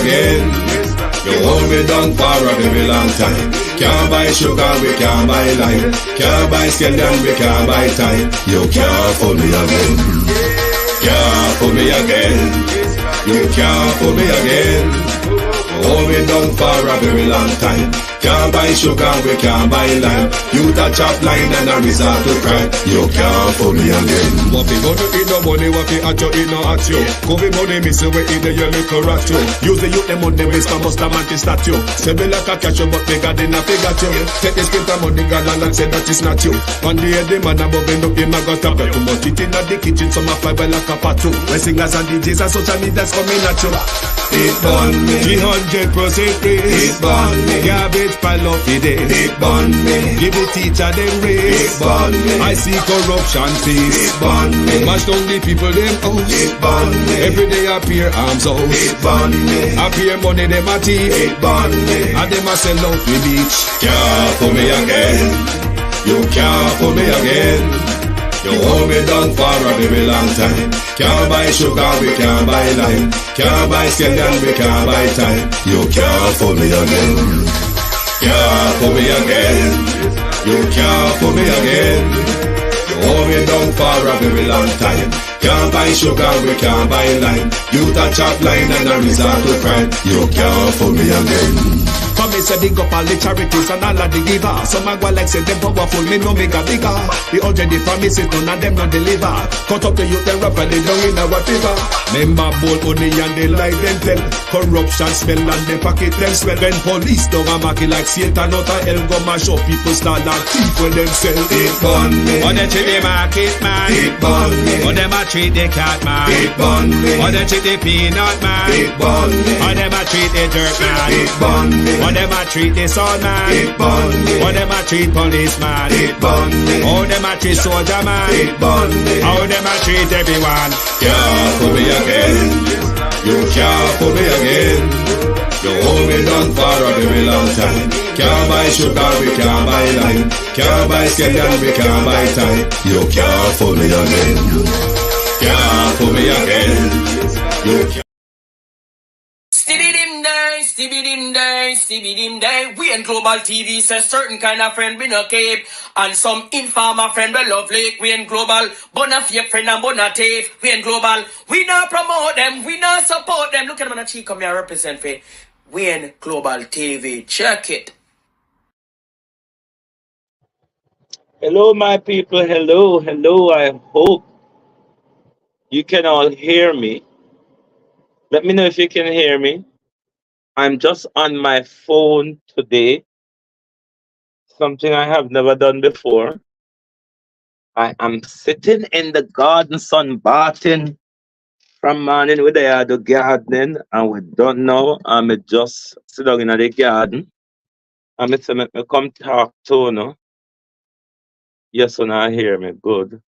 again. You hold me down for a very long time. Can't buy sugar, we can't buy lime. Can't buy scallion, we can't buy time. You can't fool me again. Can't fool me again. You can't fool me again. Hold me down for a very long time. Can't buy sugar, we can't buy lime. You that chop line and a resort to crime. You can't fool me again. What we gonna eat no money, what we at you, eat no at you. Go be money, miss you, we eat the your little rat you. Use the youth, them money, waste a must a man to start you. Say me like a catch you, but bigger than a figure you. Take the skin of money, girl, and say that it's not you. One day the man above end up in my gut, but too much it in the kitchen, some a fly well like a pat too. When singers and DJs and social media's coming at you. It burn me 300% raise. It burn me garbage pile of the day. It burn me give the teacher them raise. It burn me I see corruption face. It burn me mash down the people them house. It burn me every day appear arms out. It burn me appear money them a thief. It burn me and them a sell out we beach. Can't fool me again. You can't fool me again. You hold me down for a very long time. Can't buy sugar, we can't buy lime. Can't buy scallion, we can't buy time. You can't fool me again. Can't fool me again. You can't fool me again. You hold me down for a very long time. Can't buy sugar, we can't buy lime. You that chop line and a resort to crime. You can't fool me again. Come me say big up all the charities and all of the giver. Some a go like say them powerful, me no make a bigger. The already promises, none of them not deliver. Cut up the youth, them rap and they down in our river. Member bold money and they lie them tell. Corruption smell and they pocket them swell. When police don't a market like Satan out of hell, go mash up people start like thief when them sell. It burn me. Or they treat the market man. It burn me. Or them a treat the cat man. It burn me. Or they treat the peanut man. It burn me. Or them a treat the dirt man. It burn me. Or them a treat the son man. It burn me. Or them a treat policeman. It burn me. Or them a treat soldier man. It burn me. Or them a treat everyone. Can't fool me again. You can't fool me again. You hold me down for a very long time. Can't buy sugar, we can't buy lime. Can't buy scallion, we can't buy time. You can't fool me again. Can't fool me again. You can't. Stibby-dim day. We in Global TV says certain kind of friend we no cape. And some informer friend we love lake. We in Global, bona fake friend and bona tape. We in Global, we not promote them, we not support them. Look at them on the cheek, come here represent for we in Global TV. Check it. Hello, my people. Hello. I hope you can all hear me. Let me know if you can hear me. I'm just on my phone today, something I have never done before. I am sitting in the garden sunbathing from morning with the gardening, and we don't know. I'm just sit down in the garden. And me say, me come talk to you. No? Yes, you now hear me. Good.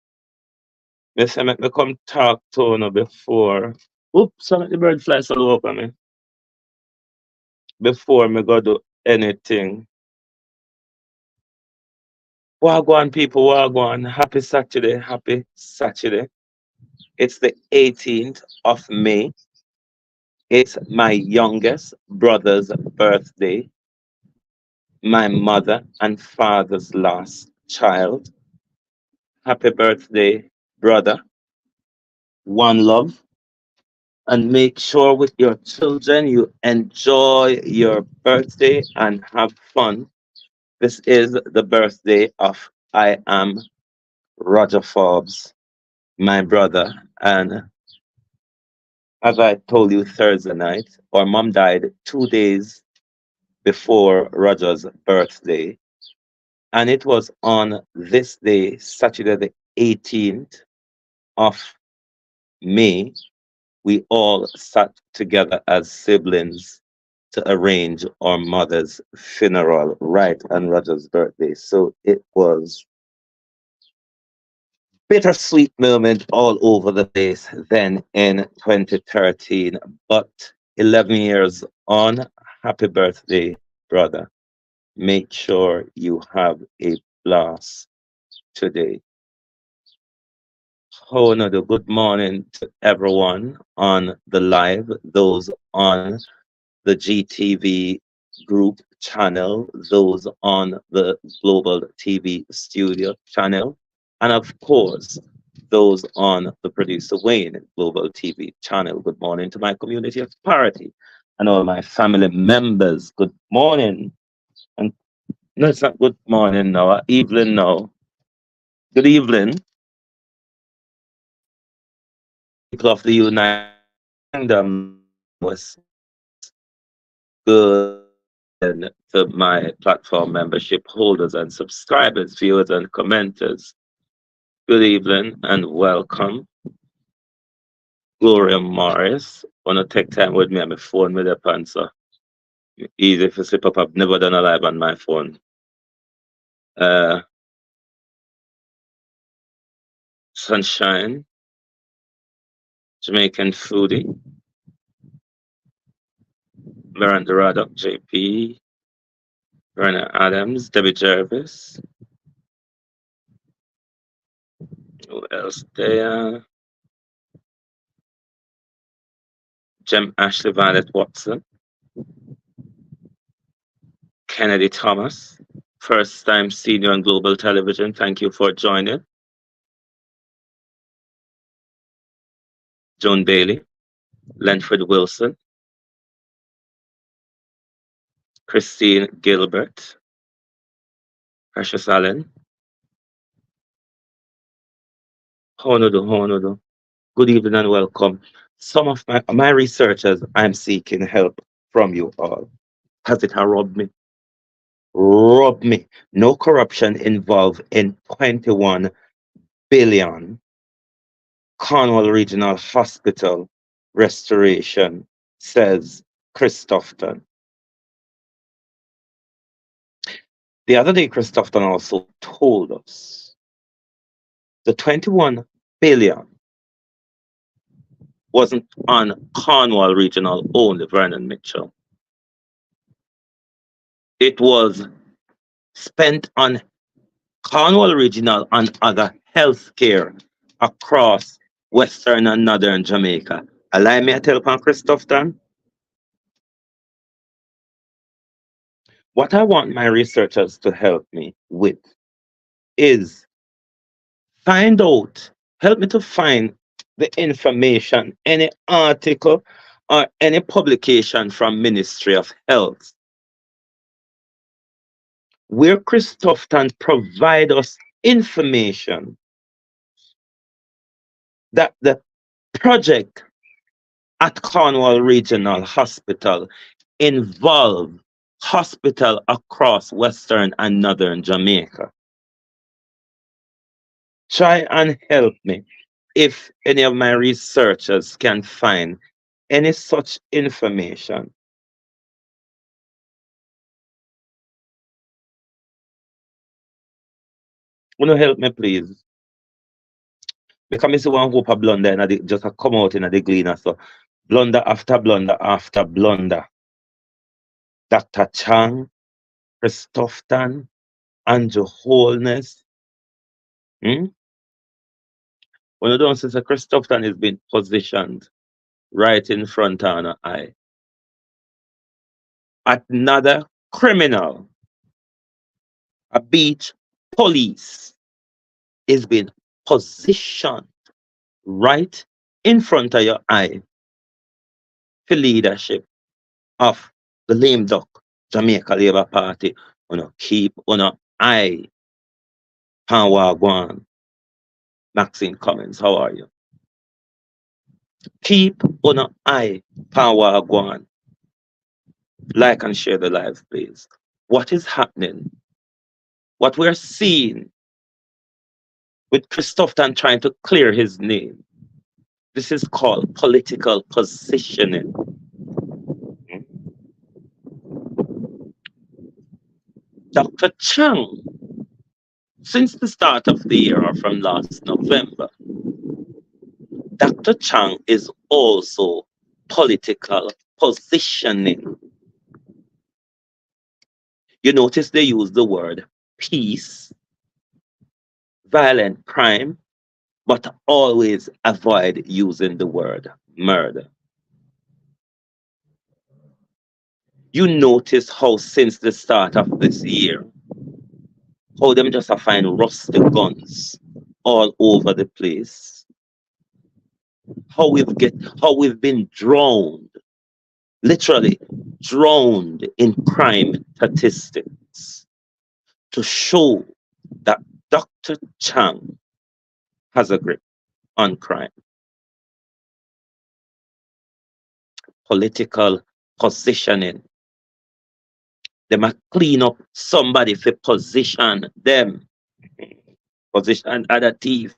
Me say, me come talk to you no before. Oops, some of the bird flies all over me. Before me go do anything. Wagwan people, wagwan. Happy Saturday, happy Saturday. It's the 18th of May. It's my youngest brother's birthday. My mother and father's last child. Happy birthday, brother. One love. And make sure with your children you enjoy your birthday and have fun. This is the birthday of I am Roger Forbes, my brother. And as I told you Thursday night, our mom died 2 days before Roger's birthday. And it was on this day, Saturday the 18th of May, we all sat together as siblings to arrange our mother's funeral right on Roger's birthday. So it was bittersweet moment all over the place then in 2013. But 11 years on, happy birthday, brother. Make sure you have a blast today. Oh, another good morning to everyone on the live, those on the GTV group channel, those on the Global TV Studio channel, and of course, those on the Producer Wayne Global TV channel. Good morning to my community of parity and all my family members. Good morning. And no, it's not good morning now, evening now. Good evening, people of the United Kingdom. Was good and to my platform membership holders and subscribers, viewers and commenters. Good evening and welcome. Gloria Morris. Wanna take time with me on my phone with the answer. Easy to slip up. I've never done a live on my phone. Uh Sunshine, Jamaican Foodie, Miranda Raddock, JP, Verna Adams, Debbie Jervis. Who else there? Jem Ashley Violet Watson, Kennedy Thomas, first time senior on global television. Thank you for joining. Joan Bailey, Lenford Wilson, Christine Gilbert, Precious Allen, Honodo Honodo. Good evening and welcome. Some of my researchers, I'm seeking help from you all. Has it robbed me? Robbed me. No corruption involved in 21 billion Cornwall Regional Hospital restoration, says Chris Tufton. The other day, Chris Tufton also told us the 21 billion wasn't on Cornwall Regional only, Vernon Mitchell. It was spent on Cornwall Regional and other healthcare across Western and Northern Jamaica. Allow me to tell upon Chris Tufton. What I want my researchers to help me with is find out, help me to find the information, any article or any publication from Ministry of Health where Chris Tufton provide us information that the project at Cornwall Regional Hospital involve hospital across Western and Northern Jamaica. Try and help me if any of my researchers can find any such information. Will you help me, please? Because I see one hope of blunder and just a come out in the gleaner. So blunder after blunder after blunder. Dr. Chang, Chris Tufton, Andrew Holness. When you don't see, Chris Tufton is being positioned right in front of our eye. Another criminal, a beach police, is being positioned right in front of your eye for leadership of the lame duck Jamaica Labour Party. Keep on an eye. Panwagwan. Maxine Cummins, how are you? Keep on an eye. Panwagwan. Like and share the live, please. What is happening? What we're seeing with Chris Tufton trying to clear his name. This is called political positioning. Dr. Chang, since the start of the year or from last November, Dr. Chang is also political positioning. You notice they use the word peace, violent crime, but always avoid using the word murder. You notice how since the start of this year, how them just a find rusty guns all over the place. How we've been drowned, literally drowned in crime statistics to show that Dr. Chang has a grip on crime. Political positioning. They might clean up somebody for position them. Position other thief.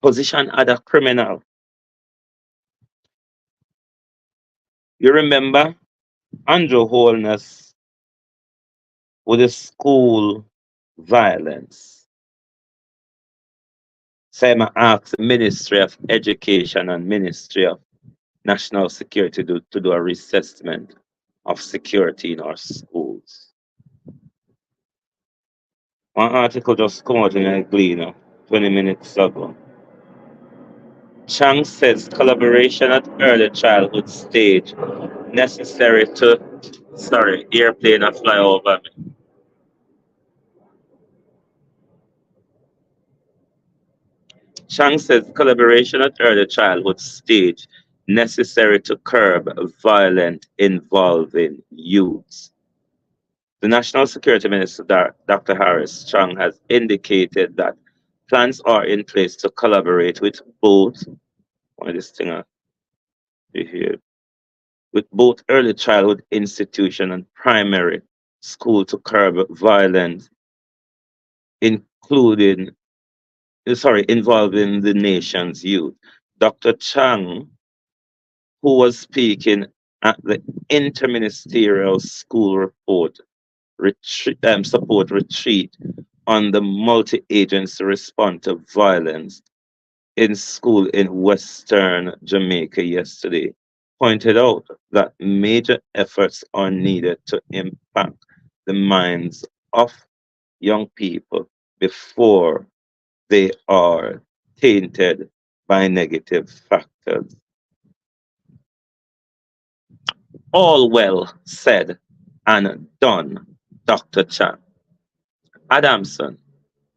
Position other criminal. You remember Andrew Holness with the school violence. Same asked the Ministry of Education and Ministry of National Security to do a reassessment of security in our schools. One article just come out in a Gleaner 20 minutes ago. Chang says collaboration at early childhood stage necessary to airplane a fly over me. Chang says collaboration at early childhood stage necessary to curb violence involving youths. The National Security Minister, Dr. Harris Chang, has indicated that plans are in place to collaborate with both, what is this thing here, with both early childhood institution and primary school to curb violence, including, involving the nation's youth. Dr. Chang, who was speaking at the Interministerial School Support Retreat on the multi-agency response to violence in school in Western Jamaica yesterday, pointed out that major efforts are needed to impact the minds of young people before they are tainted by negative factors. All well said and done, Dr. Chan. Adamson,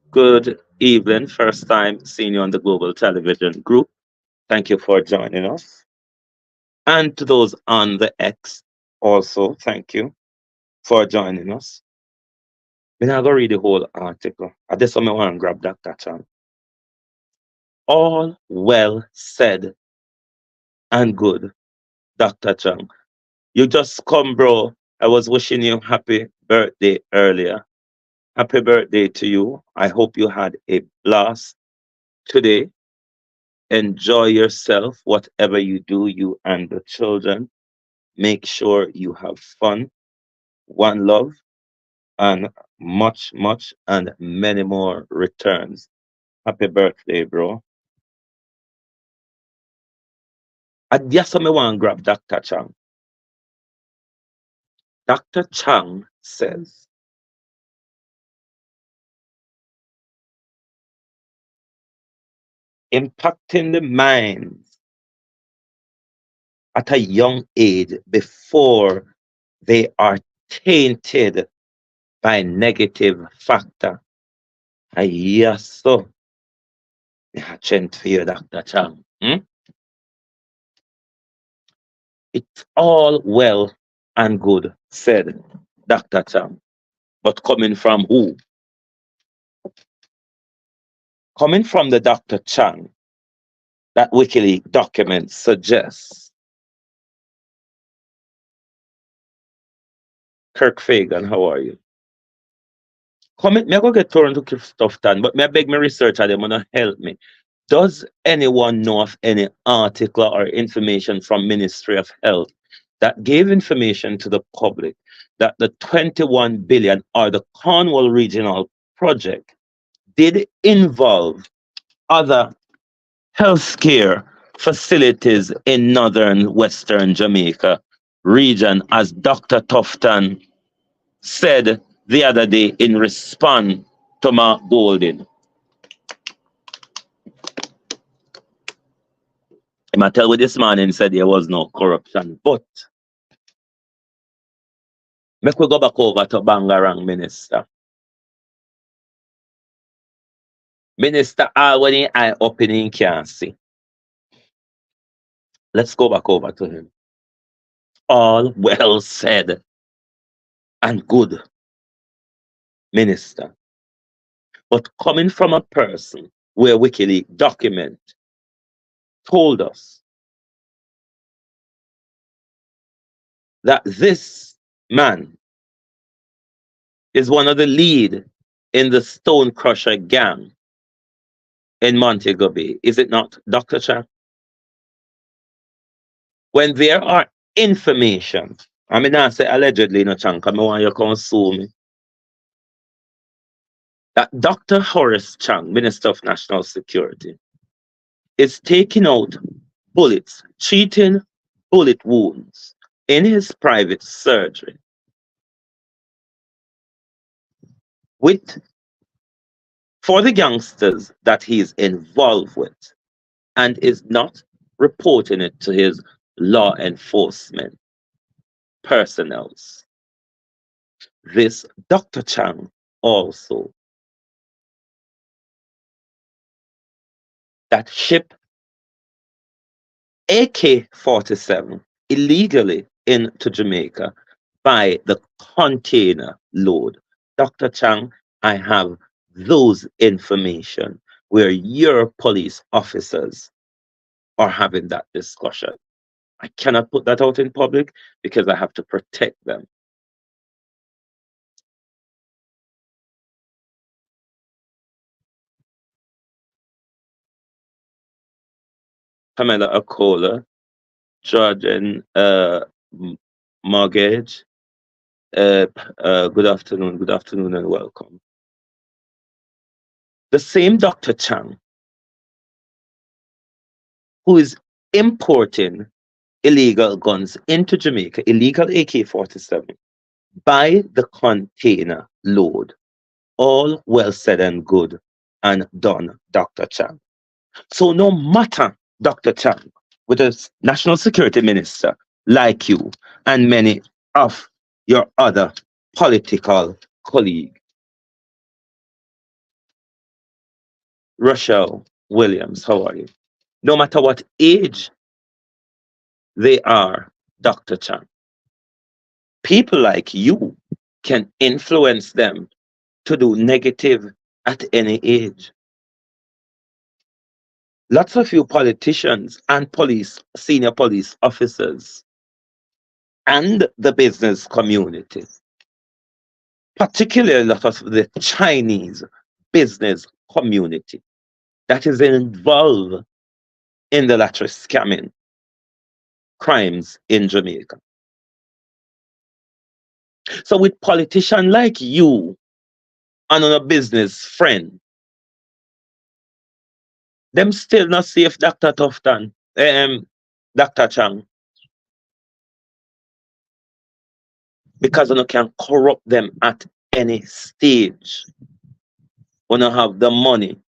good evening. First time seeing you on the Global Television Group. Thank you for joining us. And to those on the X, also, thank you for joining us. I'm not going to read the whole article. I just want to grab Dr. Chan. All well said and good, Dr. Chang. You just come, bro. I was wishing you happy birthday earlier. Happy birthday to you. I hope you had a blast today. Enjoy yourself, whatever you do, you and the children. Make sure you have fun, one love, and much, much, and many more returns. Happy birthday, bro. I just want to grab Dr. Chang. Dr. Chang says, impacting the minds at a young age before they are tainted by negative factor. Yes, so. I chant for you, Dr. Chang. It's all well and good, said Dr. Chang. But coming from who? Coming from the Dr. Chang that WikiLeaks documents suggest. Kirk Fagan, how are you? Comment, me I go get Toronto Tufton, but me I beg me researcher them wanna help me. Does anyone know of any article or information from Ministry of Health that gave information to the public that the 21 billion or the Cornwall Regional Project did involve other healthcare facilities in northern Western Jamaica region, as Dr. Tufton said the other day in response to Mark Golding? I tell you this morning said there was no corruption, but Make we go back over to Bangarang Minister. Minister all when he eye opening can't see. Let's go back over to him. All well said and good, Minister. But coming from a person where WikiLeaks document told us that this man is one of the lead in the Stone Crusher gang in Montego Bay, is it not, Dr. Chan? When there are information, I mean, I say allegedly, no Chan, because I want you to come sue me, that Dr. Horace Chang, Minister of National Security, is taking out bullets, treating bullet wounds in his private surgery with for the youngsters that he is involved with and is not reporting it to his law enforcement personnel. This Dr. Chang also that ship AK-47 illegally into Jamaica by the container load. Dr. Chang, I have those information where your police officers are having that discussion. I cannot put that out in public because I have to protect them. Pamela Akola, Jordan Mortgage, good afternoon and welcome. The same Dr. Chang who is importing illegal guns into Jamaica, illegal AK-47, by the container load. All well said and good and done, Dr. Chang. So no matter, Dr. Chang, with a national security minister like you and many of your other political colleagues, Rochelle Williams, how are you? No matter what age they are, Dr. Chang, people like you can influence them to do negative at any age. Lots of you politicians and senior police officers, and the business community, particularly a lot of the Chinese business community that is involved in the latter scamming crimes in Jamaica. So with politicians like you and on a business friend, them still not safe, Dr. Tufton, Dr. Chang, because you can corrupt them at any stage. When you have the money,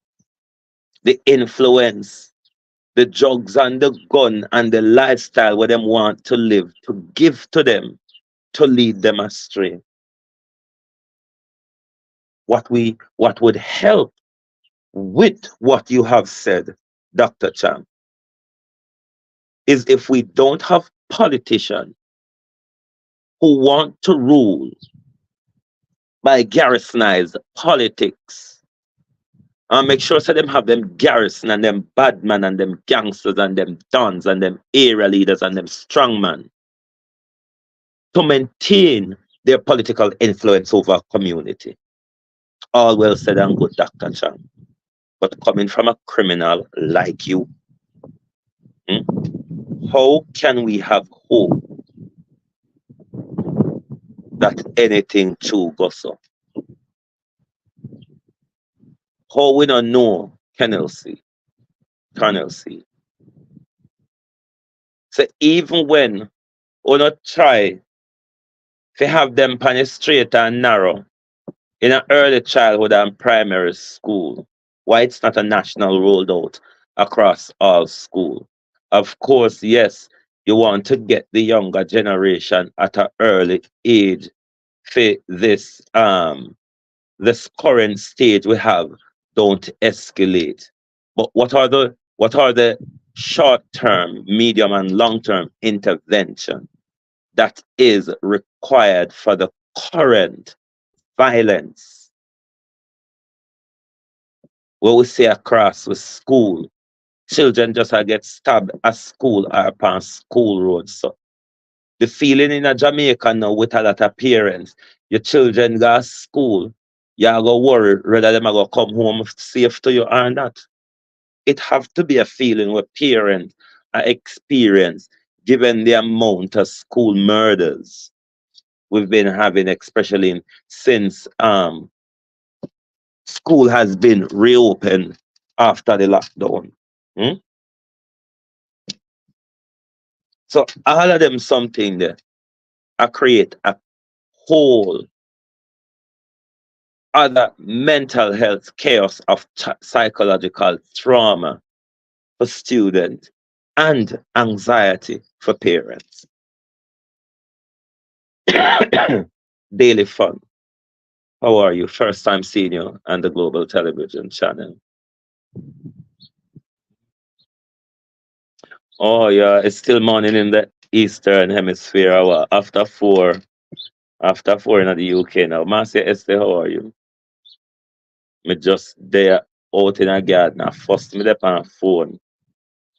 the influence, the drugs and the gun and the lifestyle where them want to live, to give to them, to lead them astray. What would help with what you have said, Dr. Chang, is if we don't have politicians who want to rule by garrisonized politics and make sure so them have them garrison and them badman and them gangsters and them dons and them area leaders and them strongman to maintain their political influence over a community. All well said and good, Dr. Chang. But coming from a criminal like you, how can we have hope that anything true goes up? How we don't know Colonel C. So even when we not try to have them pan straight and narrow in an early childhood and primary school, why it's not a national rolled out across all school? Of course, yes, you want to get the younger generation at an early age for this current stage we have don't escalate. But what are the short term, medium and long term intervention that is required for the current violence what we see across with school? Children just a get stabbed at school or upon school roads. So the feeling in a Jamaica now with a lot of parents, your children go to school, you go worry whether them are going to come home safe to you or not. It have to be a feeling where parents are experience given the amount of school murders we've been having, especially since school has been reopened after the lockdown. Hmm? So all of them something there I create a whole other mental health chaos of psychological trauma for students and anxiety for parents. Daily fun. How are you? First time seeing you on the Global Television channel. Oh yeah, it's still morning in the Eastern Hemisphere. After four. After four in the UK now. Marcia Esther, how are you? Me just there out in a garden. I first me there on a phone.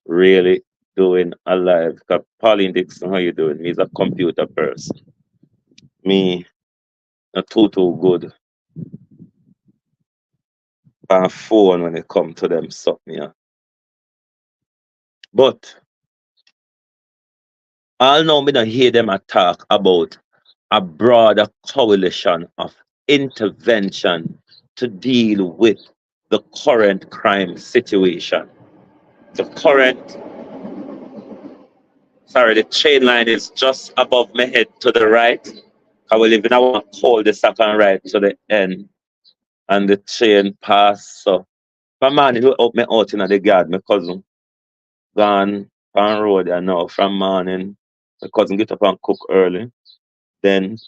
Really doing a live. Cause Pauline Dixon, how you doing? Me's a computer person. Me not too good on a phone when it come to them something. Yeah. But I know me don't hear them talk about a broader coalition of intervention to deal with the current crime situation. The current, sorry, the train line is just above my head to the right. I will live in a cul the second right to the end and the train pass. So from morning we up me out in the garden, my cousin gone on road and now from morning my cousin get up and cook early. Then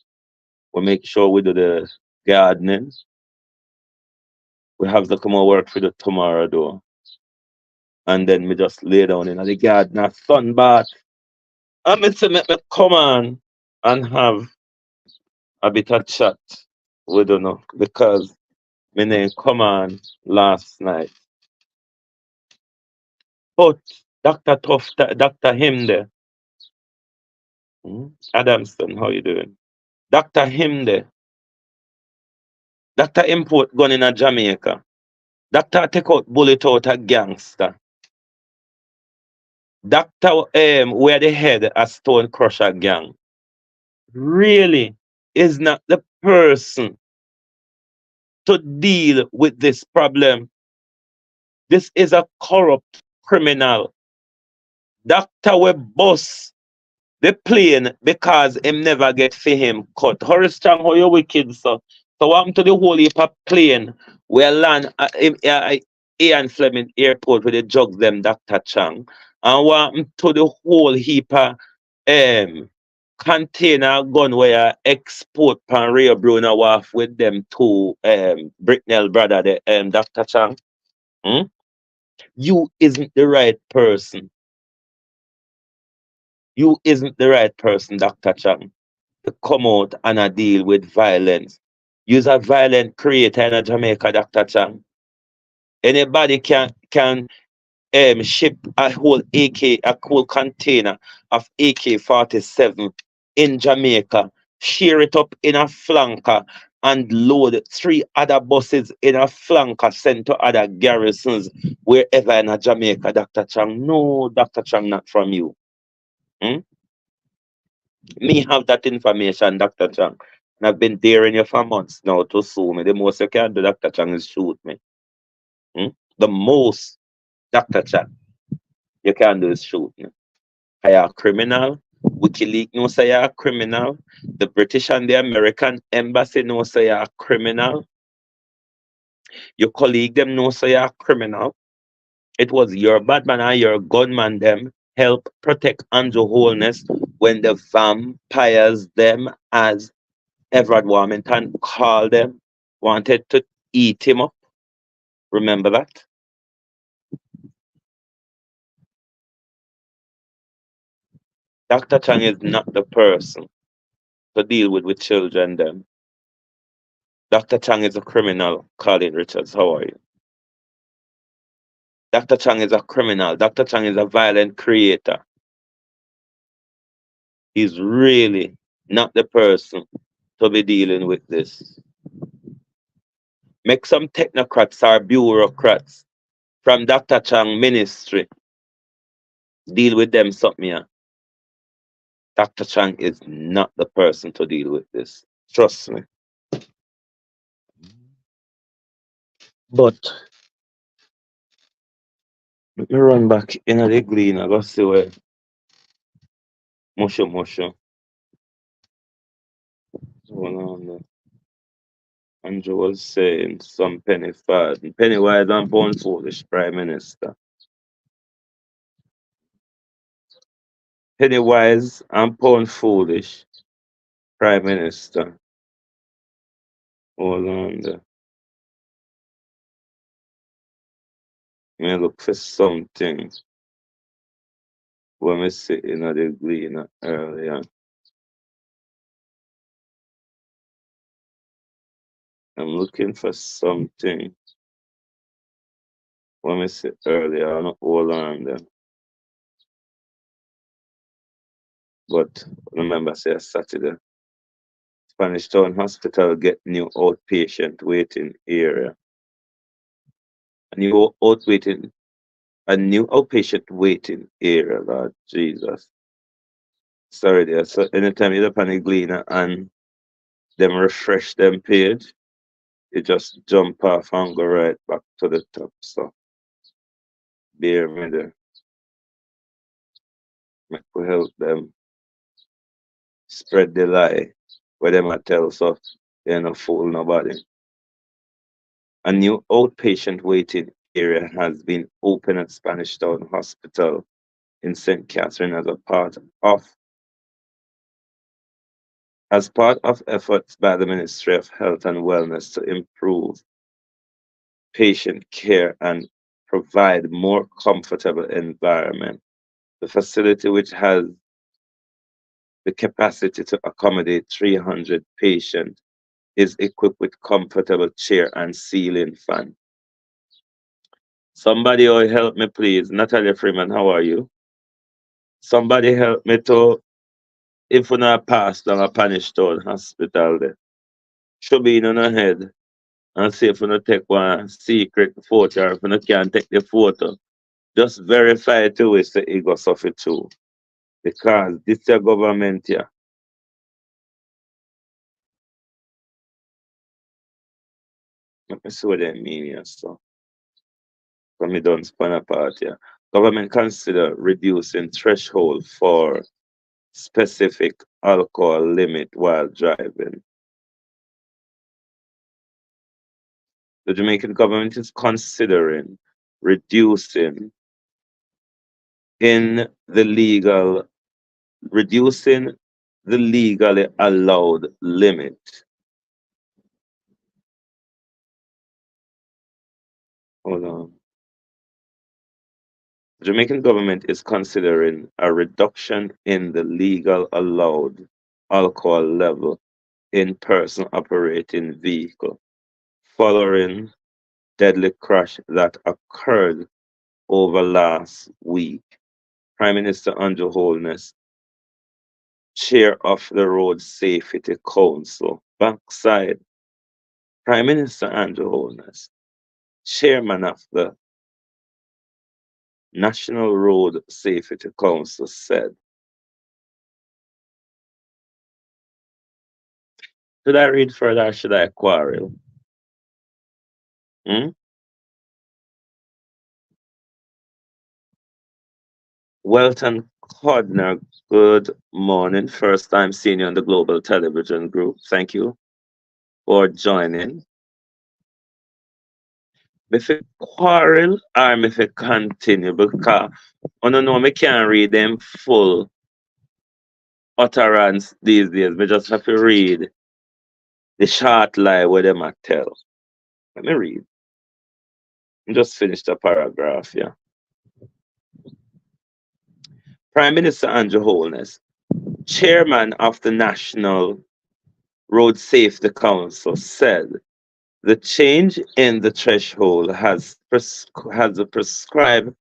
we make sure we do the gardening. We have to come and work for the tomorrow though. And then we just lay down in the garden and sunbath. And me say make me come on and have a bit of chat. We don't know because my name come on last night. But Dr. Dr. Himde, Adamson, how you doing? Dr. Himde, Dr. Import gun in a Jamaica. Dr. take out bullet out a gangster. Dr. Where the head a stone crusher gang. Really is not the person to deal with this problem. This is a corrupt criminal. Dr. we boss the plane because him never get for him cut. Horace Strong, how you wicked, so? So what happened to the whole heap of plane where land at Ian Fleming Airport with the drugs them, Dr. Chang? And what happened to the whole heap of container gun where export pan Rio Bruno off with them two Bricknell brother, the Dr. Chang? Hmm? You isn't the right person. You isn't the right person, Dr. Chang, to come out and deal with violence. You're a violent creator in Jamaica, Dr. Chang. Anybody can ship a whole a whole container of AK-47 in Jamaica, share it up in a flanker, and load three other buses in a flanker sent to other garrisons wherever in a Jamaica, Dr. Chang. No, Dr. Chang, not from you. Hmm? Me have that information, Dr. Chang. And I've been daring you for months now to sue me. The most you can do, Dr. Chang, is shoot me. Hmm? The most, Dr. Chang, you can do is shoot me. Are you a criminal? WikiLeaks knows say you're a criminal. The British and the American embassy knows say you're a criminal. Your colleague them know say you're a criminal. It was your badman and your gunman them help protect Andrew Holness when the vampires them as Everard Warmington called them, wanted to eat him up. Remember that? Dr. Chang is not the person to deal with children then. Dr. Chang is a criminal, Colin Richards. How are you? Dr. Chang is a criminal. Dr. Chang is a violent creator. He's really not the person to be dealing with this. Make some technocrats or bureaucrats from Dr. Chang ministry deal with them something here. Dr. Chang is not the person to deal with this. Trust me. But let me run back in the glean. I go see where Musho Musho. Hold on. Andrew was saying some penny fad. Pennywise and pound foolish Prime Minister. Pennywise and pound foolish Prime Minister. Hold on there. Me look for something when me sit in the glean earlier. I'm looking for something when me sit earlier. I don't hold on there. But remember, say Saturday, Spanish Town Hospital get new outpatient waiting area. A new outpatient waiting area, Lord Jesus. Sorry there. So anytime you look on the Gleaner and them refresh them page, you just jump off and go right back to the top. So bear me there. Make we help them spread the lie where them a tell so they no fool nobody. A new outpatient waiting area has been opened at Spanish Town Hospital in St. Catherine as part of efforts by the Ministry of Health and Wellness to improve patient care and provide more comfortable environment. The facility, which has the capacity to accommodate 300 patients, is equipped with comfortable chair and ceiling fan. Somebody help me, please. Natalia Freeman, how are you? Somebody help me to, if we not pass down a Spanish Town Hospital there. Should be in on a head and see if we not take one secret photo or if we not can take the photo. Just verify it to is the ego suffer too. Because this is a government here. Let me see what they mean here. So let me don't span apart here. Government consider reducing threshold for specific alcohol limit while driving. The Jamaican government is considering reducing in the legal reducing the legally allowed limit. Hold on. The Jamaican government is considering a reduction in the legal allowed alcohol level in person operating vehicle following deadly crash that occurred over last week. Prime Minister Andrew Holness, chair of the Road Safety Council, backside Prime Minister Andrew Holness, chairman of the National Road Safety Council, said, should I read further or should I quarrel? Hmm? Welton Codner, good morning. First time seeing you on the Global Television Group. Thank you for joining. If I quarrel or if I continue, because I don't know, I can't read them full utterance these days. I just have to read The short lie where them a tell. Let me read. I just finished the paragraph, yeah. Prime Minister Andrew Holness, chairman of the National Road Safety Council, said the change in the threshold has a prescribed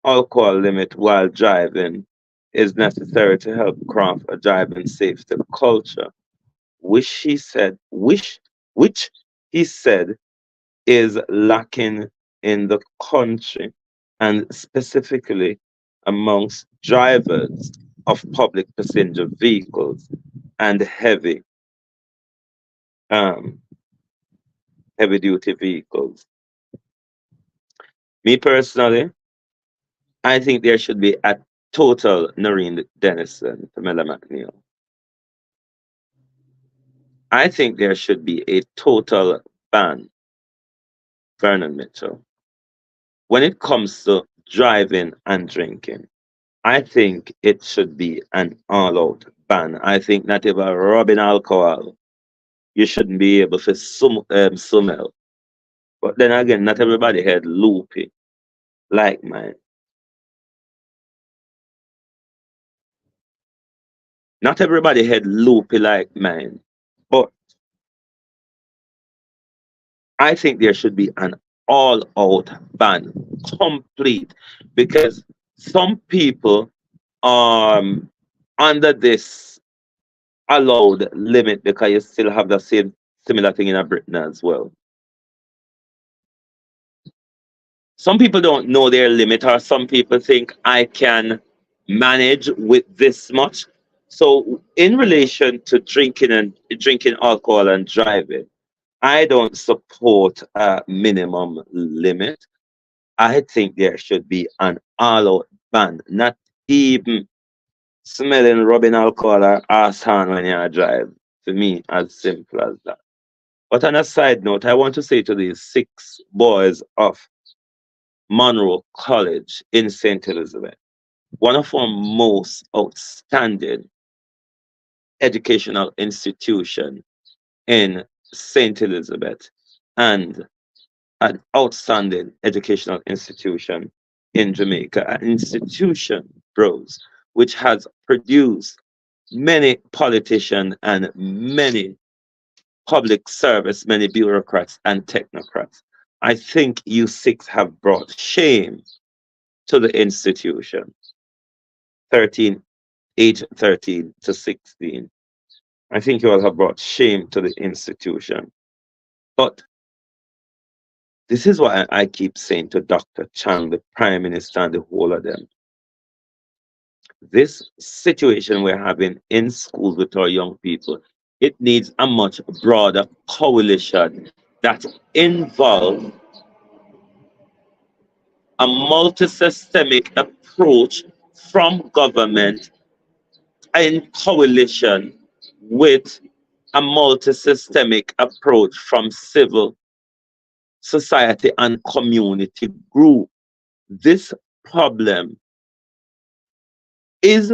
alcohol limit while driving is necessary to help craft a driving safety culture, which he said is lacking in the country and specifically amongst drivers of public passenger vehicles and um, heavy duty vehicles. Me personally, I think there should be a total Noreen Dennison, Pamela McNeil. I think there should be a total ban, Vernon Mitchell. When it comes to driving and drinking, I think it should be an all-out ban. I think not even rubbing alcohol, you shouldn't be able to smell. But then again, not everybody had loopy like mine. Not everybody had loopy like mine. But I think there should be an all-out ban, complete, because some people under this allowed limit because you still have the same similar thing in Britain as well. Some people don't know their limit, or some people think I can manage with this much. So, in relation to drinking alcohol and driving, I don't support a minimum limit. I think there should be an all-out ban, not even smelling rubbing alcohol or ass hand when you drive. For me, as simple as that. But on a side note, I want to say to these 6 boys of Monroe College in St. Elizabeth, one of our most outstanding educational institution in St. Elizabeth and an outstanding educational institution in Jamaica, an institution, bros, which has produced many politicians and many public service, many bureaucrats and technocrats. I think you 6 have brought shame to the institution. 13, age 13 to 16. I think you all have brought shame to the institution. But this is what I keep saying to Dr. Chang, the Prime Minister, and the whole of them. This situation we're having in schools with our young people, it needs a much broader coalition that involves a multi-systemic approach from government in coalition with a multi-systemic approach from civil society and community group. This problem is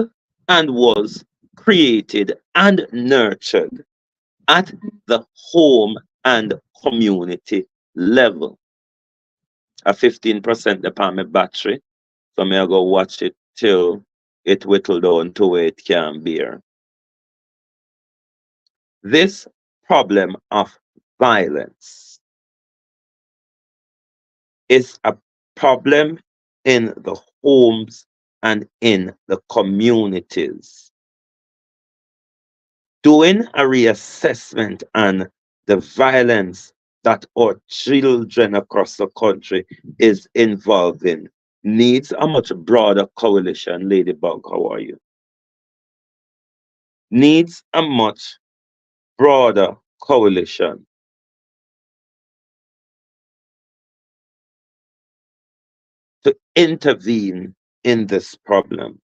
and was created and nurtured at the home and community level. A 15% department battery, so may I go watch it till it whittle down to where it can bear. This problem of violence is a problem in the homes and in the communities. Doing a reassessment on the violence that our children across the country is involved in needs a much broader coalition. Ladybug, how are you? Needs a much broader coalition to intervene in this problem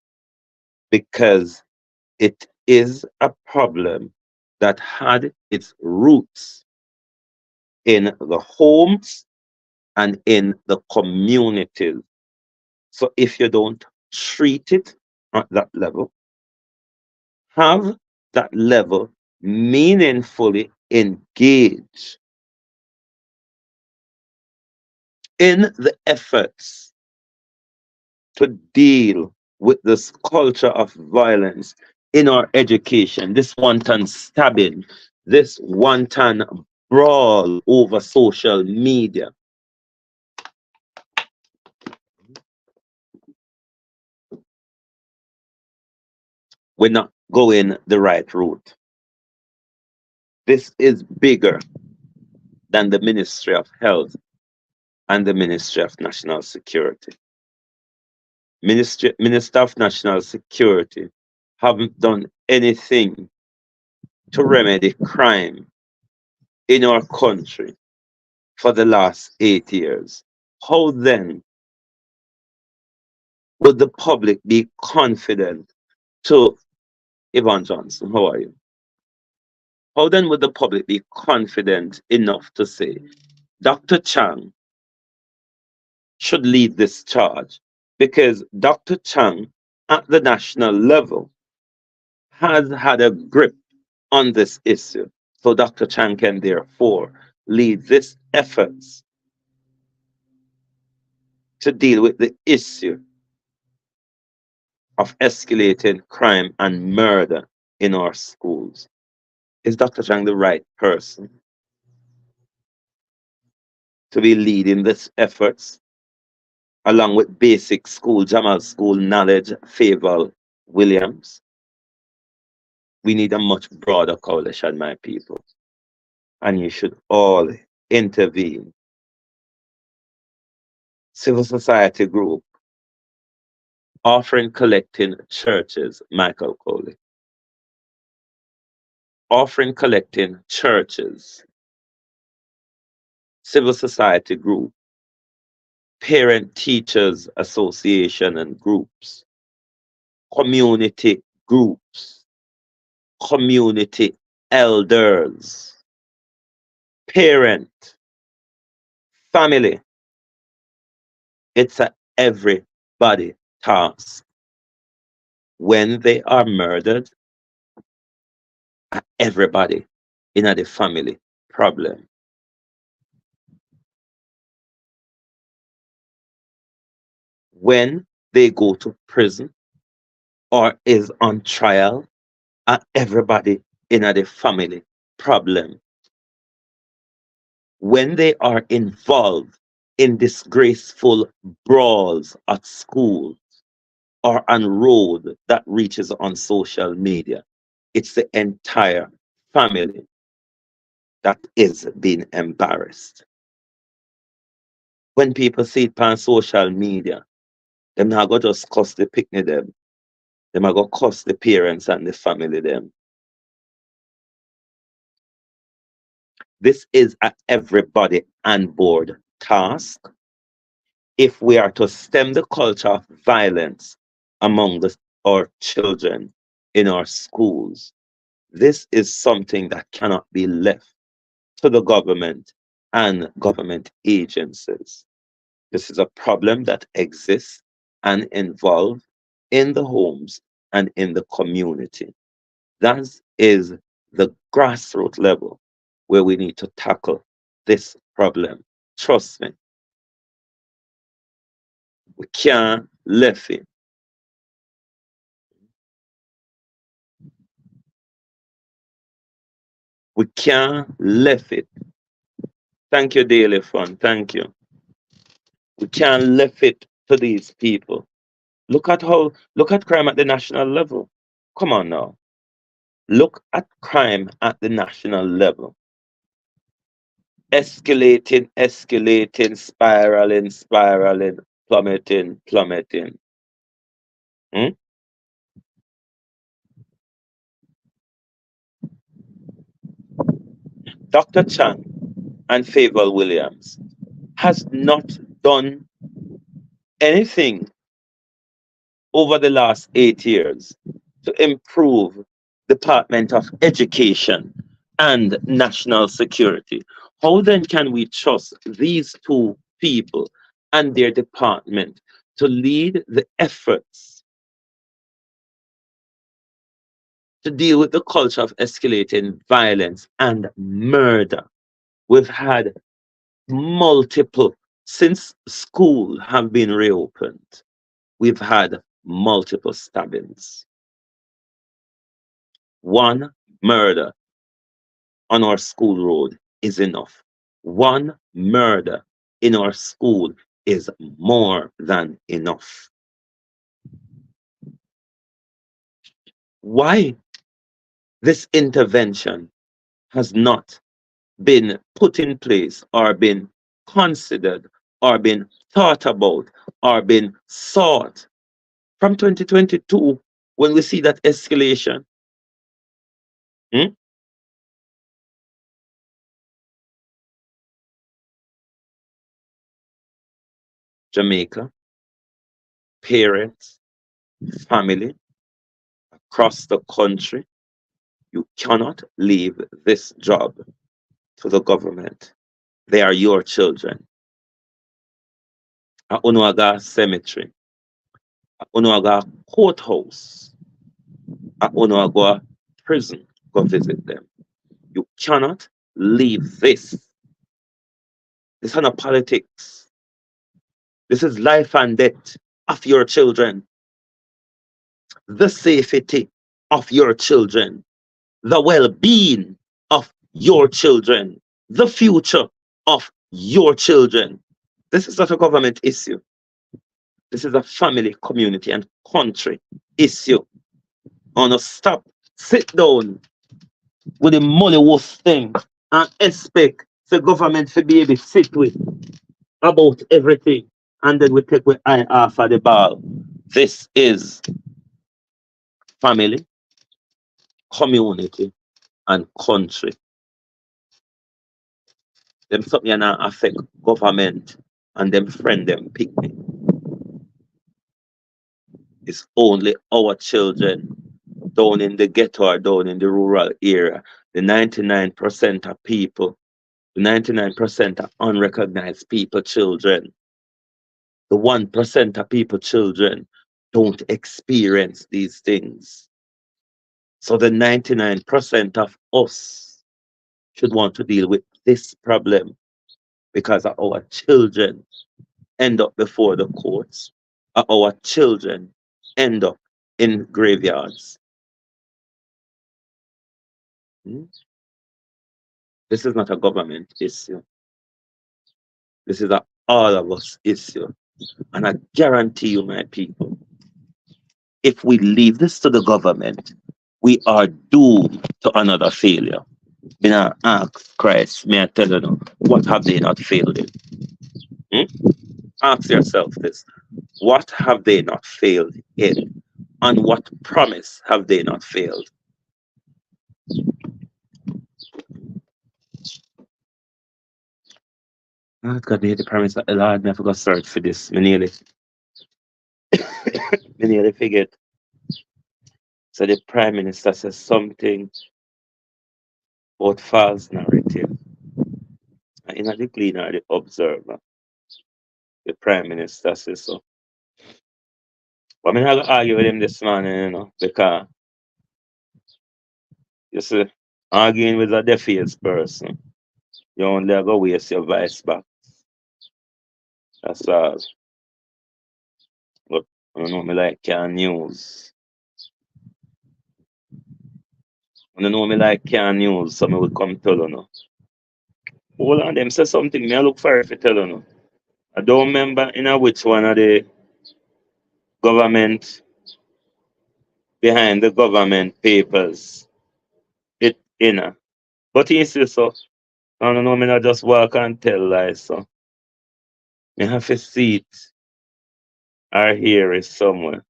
because it is a problem that had its roots in the homes and in the communities. So if you don't treat it at that level, have that level meaningfully engage in the efforts to deal with this culture of violence in our education, this wanton stabbing, this wanton brawl over social media, we're not going the right route. This is bigger than the Ministry of Health and the Ministry of National Security. Minister of National Security haven't done anything to remedy crime in our country for the last 8 years. How then would the public be confident to Yvonne Johnson? How are you? How then would the public be confident enough to say Dr. Chang should lead this charge? Because Dr. Chang at the national level has had a grip on this issue. So Dr. Chang can therefore lead this efforts to deal with the issue of escalating crime and murder in our schools. Is Dr. Chang the right person to be leading this efforts along with basic school, Jamal School knowledge, Faval Williams? We need a much broader coalition, my people. And you should all intervene. Civil society group, offering collecting churches, Michael Coley. Offering collecting churches, civil society group, parent teachers association and groups, community groups, community elders, parent, family. It's a everybody task. When they are murdered, everybody in the family problem. When they go to prison or is on trial, everybody in the family problem. When they are involved in disgraceful brawls at school or on road that reaches on social media, it's the entire family that is being embarrassed. When people see it on social media, them not go just cuss the picnic them. Them are go cuss the parents and the family them. This is a everybody on board task if we are to stem the culture of violence among our children in our schools. This is something that cannot be left to the government and government agencies. This is a problem that exists and involves in the homes and in the community. That is the grassroots level where we need to tackle this problem. Trust me, we can't leave it. We can't leave it. Thank you, Daily Fund. Thank you. We can't leave it to these people. Look at crime at the national level. Come on now. Look at crime at the national level. Escalating, escalating, spiraling, spiraling, plummeting, plummeting. Dr. Chang and Faval Williams has not done anything over the last 8 years to improve Department of Education and National Security. How then can we trust these two people and their department to lead the efforts to deal with the culture of escalating violence and murder. We've had multiple, since school have been reopened, we've had multiple stabbings. One murder on our school road is enough. One murder in our school is more than enough. Why this intervention has not been put in place or been considered or been thought about or been sought from 2022 when we see that escalation? Hmm? Jamaica, parents, family across the country, you cannot leave this job to the government. They are your children. A Unuaga cemetery, a Unuaga courthouse, a Unuaga prison. Go visit them. You cannot leave this. This is not politics. This is life and death of your children, the safety of your children, the well being of your children, the future of your children. This is not a government issue. This is a family, community, and country issue. On a stop, sit down with the mollywoof thing and expect the government to be able to sit with about everything. And then we take our eye off of the ball. This is family, community, and country. Them something not affect government and them friend them pick me. It's only our children down in the ghetto or down in the rural area. The 99% of people, the 99% of unrecognized people, children, the 1% of people, children, don't experience these things. So the 99% of us should want to deal with this problem because our children end up before the courts. Our children end up in graveyards. Hmm? This is not a government issue. This is a all of us issue. And I guarantee you, my people, if we leave this to the government, we are doomed to another failure. When I ask Christ, may I tell you, now, what have they not failed in? Hmm? Ask yourself this. What have they not failed in? And what promise have they not failed? Lord God, the promise that the Lord never got search for this. Me nearly forget. So the Prime Minister says something about false narrative. And in the Gleaner, the Observer, the Prime Minister says so. But I'm not going to argue with him this morning, because you see, arguing with a deaf ears person, you only go waste your voice back. That's all. But I don't know me like can news. I don't know me like can news, so I will come tell you now. Hold on, them say something, me I look for if you tell you now. I don't remember in a which one of the government behind the government papers. It But he says so. I don't know, me not just walk and tell lies, so me have to see it or hear it somewhere.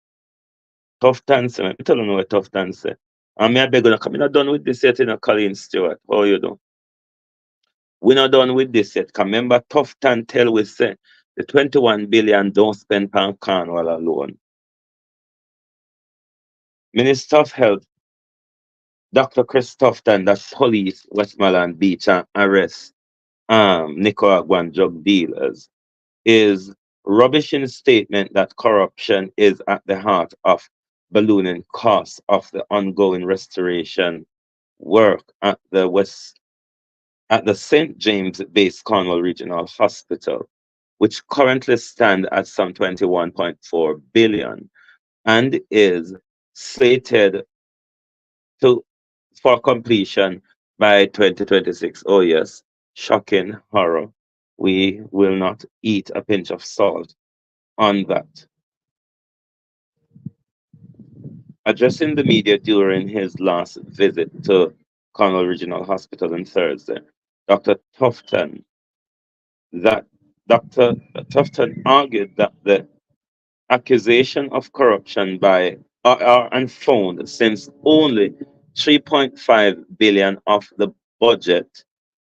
Tufton say, me tell you know what Tufton say. And me I beg you, come not done with this yet, Colleen Stewart. How you do? We not done with this yet. Cause remember Tufton tell we say the 21 billion don't spend on Cornwall alone. Minister of Health, Dr. Chris Tufton, that police Westmoreland Beach and arrest Nicaraguan drug dealers, is rubbish in the statement that corruption is at the heart of ballooning costs of the ongoing restoration work at the St. James-based Cornwall Regional Hospital, which currently stand at some 21.4 billion and is slated to for completion by 2026. Oh yes, shocking horror. We will not eat a pinch of salt on that. Addressing the media during his last visit to Cornwall Regional Hospital on Thursday, Dr. Tufton that Dr. Tufton argued that the accusation of corruption by are unfounded since only 3.5 billion of the budget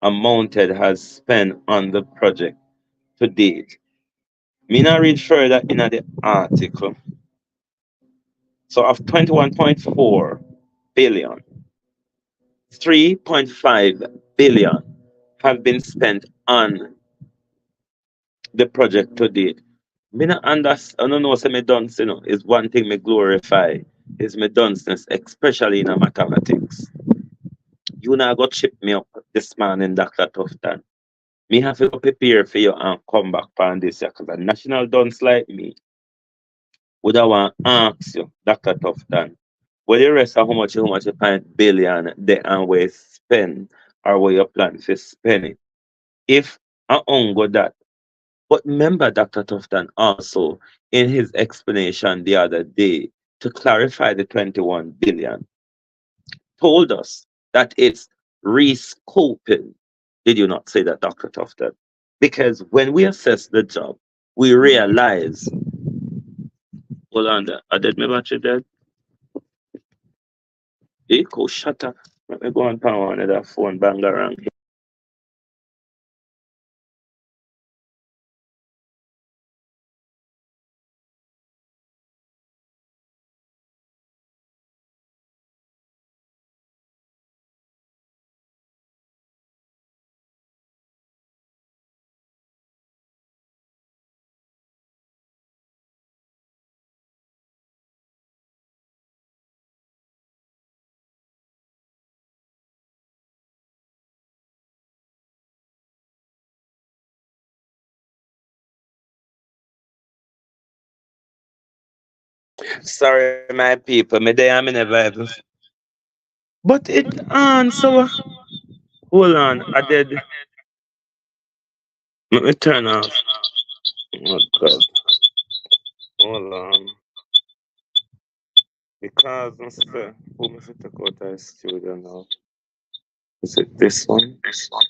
amounted has spent on the project to date. Me not read further in the article. So of 21.4 billion, 3.5 billion have been spent on the project to date. Me not understand, I don't know, say me dunce, is one thing me glorify, is me dunceness, especially in a mathematics. You now go chip me up this morning, Dr. Tufton. Me have to go prepare for you and come back on this, because a national dunce like me would I want to ask you, Dr. Tufton, what the rest of how much you find billion they and where spend or where you plan to spend it? If I go that. But remember, Dr. Tufton also, in his explanation the other day, to clarify the 21 billion, told us that it's rescoping. Did you not say that, Dr. Tufton? Because when we assess the job, we realize, hold on there, I did my battery dead. Echo, shut up. Let me go on power on that phone bang around here. Sorry, my people, me there I'm in a vibe. But it so hold on, I did let me turn off. Oh god. Hold on. Because Mr. Who me fit take out of studio now? Is it this one? This one.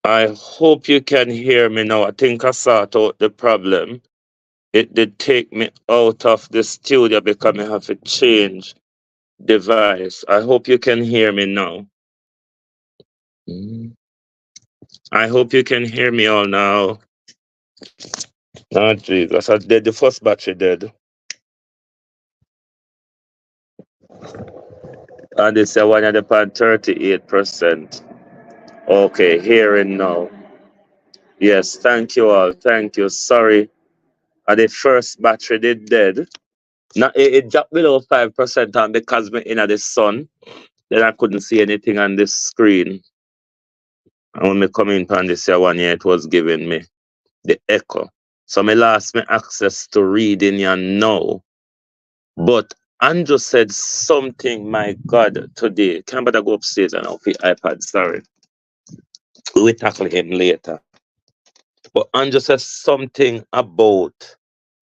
I hope you can hear me now. I think I sorted out the problem. It did take me out of the studio because I have to change device. I hope you can hear me now. Mm. I hope you can hear me all now. Oh, Jesus. I did the first battery dead. And it's a one at the 38%. Okay, hearing now. Yes, thank you all. Thank you. Sorry. The first battery did dead. Now it dropped below 5% and because me in the sun, then I couldn't see anything on this screen. And when me come in on this one here, it was giving me the echo. So me lost me access to reading you now. But Andrew said something, my God, today. Can't better go upstairs and off the iPad, sorry. We'll tackle him later. But Andrew says something about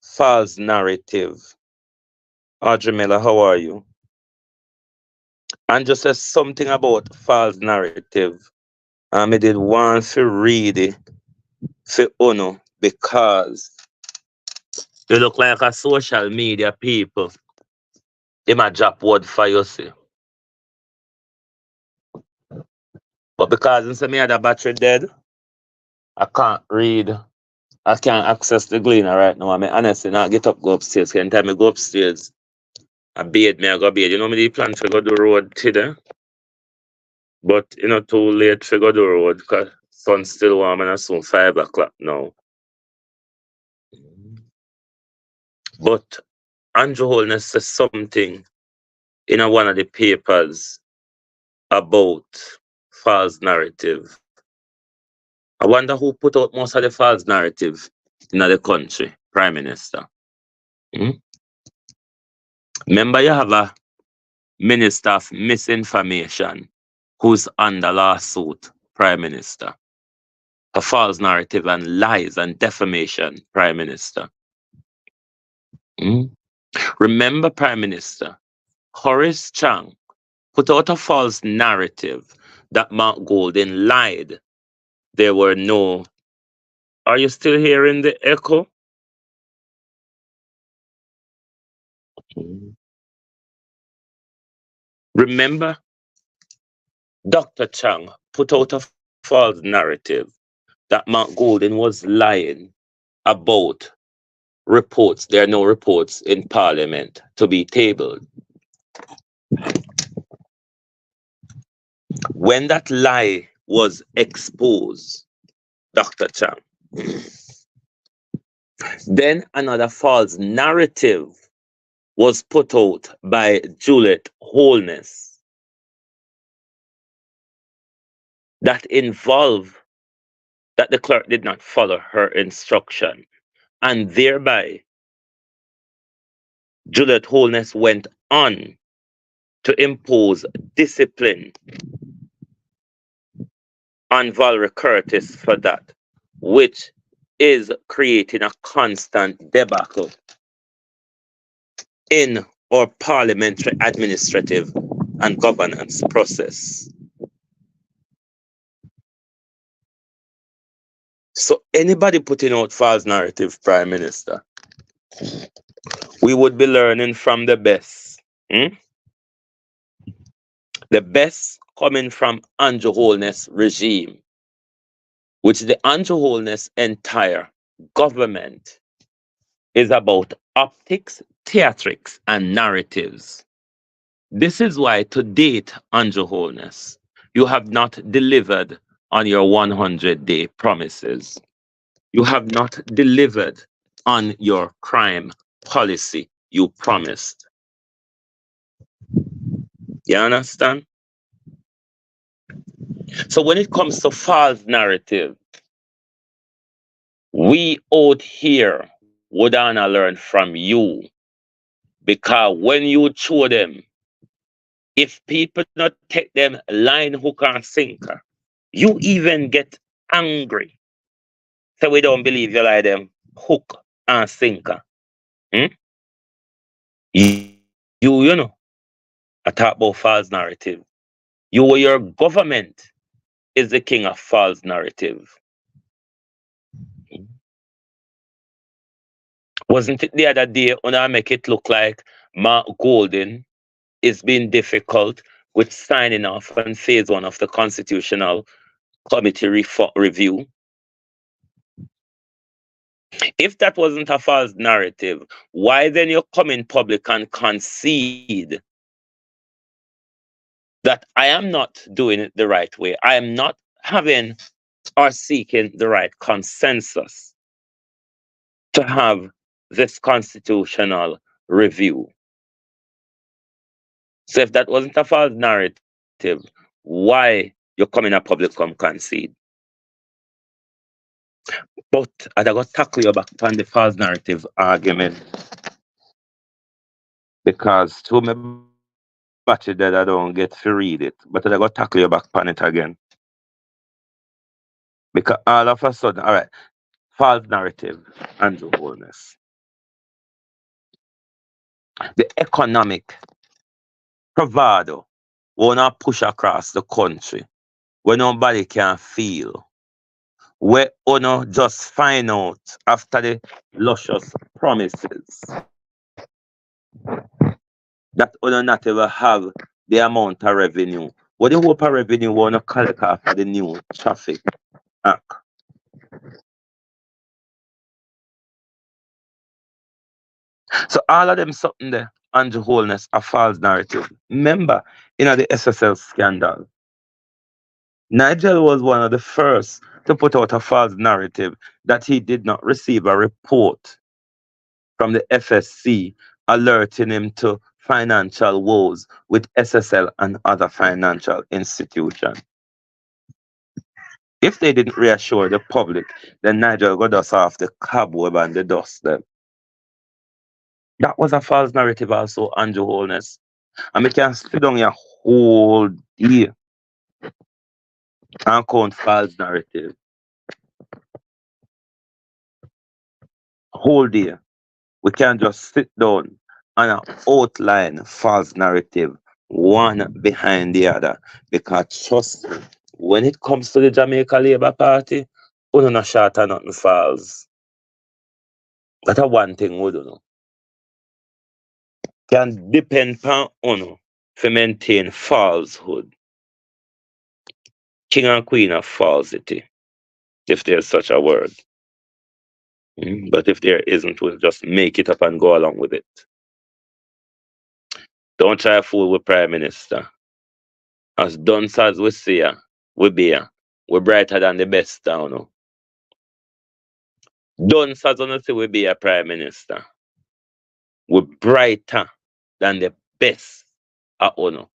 false narrative. Audrey Miller, how are you? Andrew says something about false narrative. I did want to read it for Uno because you look like a social media people. They might drop word for you, see. But because instead me had a battery dead, I can't read. I can't access the gleaner right now. I mean, honestly, now get up, go upstairs. Can time me go upstairs and bathe me, I go bathe. You know me, the plan to go do road today. But, too late to go do road because sun's still warm and it's soon 5 o'clock now. But Andrew Holness says something in one of the papers about false narrative. I wonder who put out most of the false narrative in the country, Prime Minister. Hmm? Remember, you have a Minister of Misinformation who's under lawsuit, Prime Minister. A false narrative and lies and defamation, Prime Minister. Hmm? Remember, Prime Minister, Horace Chang put out a false narrative that Mark Golden lied. There were no. Are you still hearing the echo? Hmm. Remember, Dr. Chang put out a false narrative that Mark Golden was lying about reports. There are no reports in Parliament to be tabled. When that lie was exposed, Dr. Chang, then another false narrative was put out by Juliet Holness that involved that the clerk did not follow her instruction. And thereby, Juliet Holness went on to impose discipline on Valerie Curtis for that, which is creating a constant debacle in our parliamentary administrative and governance process. So anybody putting out false narrative, Prime Minister, we would be learning from the best. The best coming from Andrew Holness regime, which the Andrew Holness entire government is about optics, theatrics, and narratives. This is why to date, Andrew Holness, you have not delivered on your 100-day promises. You have not delivered on your crime policy you promised. You understand? So when it comes to false narrative, we out here would wanna learn from you. Because when you show them, if people not take them line, hook, and sinker, you even get angry. So we don't believe you like them hook and sinker. Hmm? You know, I talk about false narrative. You or your government is the king of false narrative. Wasn't it the other day when I make it look like Mark Golden is being difficult with signing off on phase one of the constitutional committee review? If that wasn't a false narrative, why then you come in public and concede that I am not doing it the right way? I am not having or seeking the right consensus to have this constitutional review. So if that wasn't a false narrative, why you come in a public come concede? But I got to tackle you back on the false narrative argument, because to me battery that I don't get to read it, but I got to tackle you back on it again. Because all of a sudden, all right, false narrative and the wholeness. The economic bravado wanna push across the country where nobody can feel. Where uno just find out after the luscious promises that uno not ever have the amount of revenue. What the hope of revenue wanna collect after the new traffic act? So all of them something there and the wholeness a false narrative. Remember, the SSL scandal, Nigel was one of the first to put out a false narrative that he did not receive a report from the FSC alerting him to financial woes with SSL and other financial institutions. If they didn't reassure the public, then Nigel got us off the cobweb and the dust them. That was a false narrative also, Andrew Holness. And we can sit down here whole day and count false narrative. Whole day. We can just sit down and outline false narrative one behind the other. Because trust me, when it comes to the Jamaica Labour Party, we not short of nothing false. That's one thing we don't know. Can depend on uno to maintain falsehood. King and queen of falsity, if there's such a word. But if there isn't, we'll just make it up and go along with it. Don't try to fool with Prime Minister. As dunce as we see her, we be her. We're brighter than the best down. Dunce as we see we be a Prime Minister. We're brighter than the best at uno.